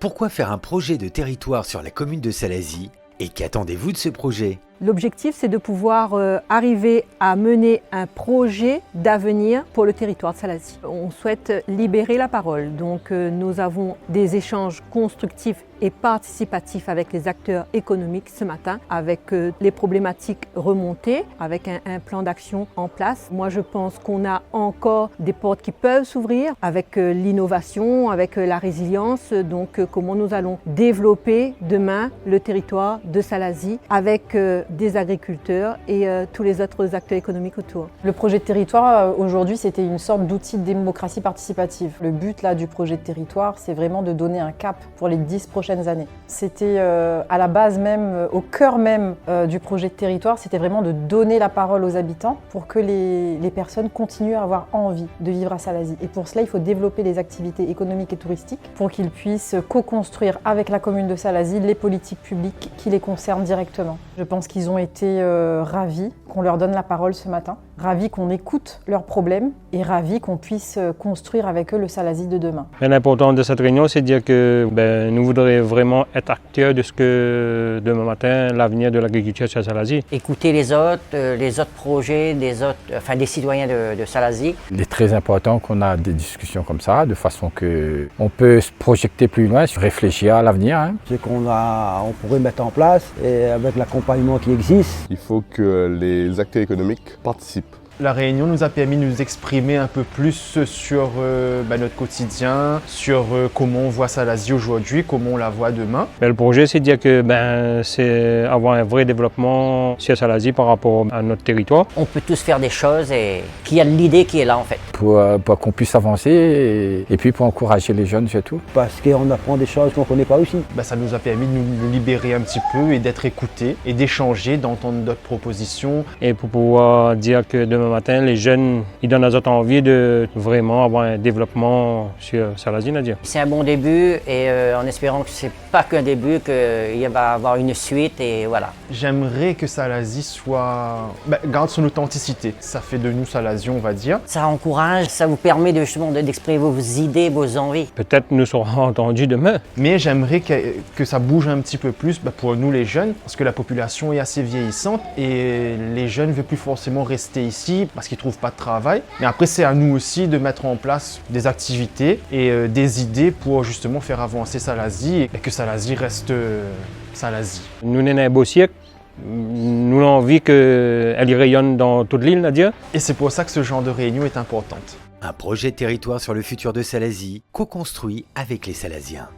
Pourquoi faire un projet de territoire sur la commune de Salazie et qu'attendez-vous de ce projet ? L'objectif, c'est de pouvoir arriver à mener un projet d'avenir pour le territoire de Salazie. On souhaite libérer la parole, donc nous avons des échanges constructifs et participatifs avec les acteurs économiques ce matin, avec les problématiques remontées, avec un plan d'action en place. Moi, je pense qu'on a encore des portes qui peuvent s'ouvrir avec l'innovation, avec la résilience, donc comment nous allons développer demain le territoire de Salazie avec des agriculteurs et tous les autres acteurs économiques autour. Le projet de territoire, aujourd'hui, c'était une sorte d'outil de démocratie participative. Le but là, du projet de territoire, c'est vraiment de donner un cap pour les 10 prochaines années. C'était à la base même, au cœur même du projet de territoire, c'était vraiment de donner la parole aux habitants pour que les personnes continuent à avoir envie de vivre à Salazie. Et pour cela, il faut développer les activités économiques et touristiques pour qu'ils puissent co-construire avec la commune de Salazie les politiques publiques qui les concernent directement. Je pense qu'ils ont été ravis qu'on leur donne la parole ce matin, ravis qu'on écoute leurs problèmes et ravis qu'on puisse construire avec eux le Salazie de demain. L'important de cette réunion, c'est de dire que nous voudrions vraiment être acteurs de ce que demain matin, l'avenir de l'agriculture sur Salazie. Écouter les autres projets des citoyens de Salazie. Il est très important qu'on a des discussions comme ça, de façon qu'on peut se projeter plus loin, réfléchir à l'avenir. C'est qu'on pourrait mettre en place et avec l'accompagnement qui existe. Il faut que les acteurs économiques participent. La réunion nous a permis de nous exprimer un peu plus sur notre quotidien, sur comment on voit Salazie aujourd'hui, comment on la voit demain. Le projet, c'est de dire que c'est avoir un vrai développement sur Salazie par rapport à notre territoire. On peut tous faire des choses et qu'il y a l'idée qui est là en fait. Pour qu'on puisse avancer et puis pour encourager les jeunes surtout. Parce qu'on apprend des choses qu'on ne connaît pas aussi. Ça nous a permis de nous libérer un petit peu et d'être écoutés et d'échanger, d'entendre d'autres propositions. Et pour pouvoir dire que demain matin, les jeunes, ils donnent aux autres envie de vraiment avoir un développement sur Salazie, Nadia. C'est un bon début et en espérant que c'est pas qu'un début, qu'il va y avoir une suite et voilà. J'aimerais que Salazie garde son authenticité. Ça fait de nous Salazie, on va dire. Ça encourage, ça vous permet justement d'exprimer vos idées, vos envies. Peut-être nous serons entendus demain. Mais j'aimerais que ça bouge un petit peu plus pour nous les jeunes, parce que la population est assez vieillissante et les jeunes ne veulent plus forcément rester ici parce qu'ils ne trouvent pas de travail. Mais après, c'est à nous aussi de mettre en place des activités et des idées pour justement faire avancer Salazie et que Salazie reste Salazie. Nous sommes un beau siècle. Nous avons envie qu'elle y rayonne dans toute l'île, Nadia. Et c'est pour ça que ce genre de réunion est importante. Un projet de territoire sur le futur de Salazie, co-construit avec les Salaziens.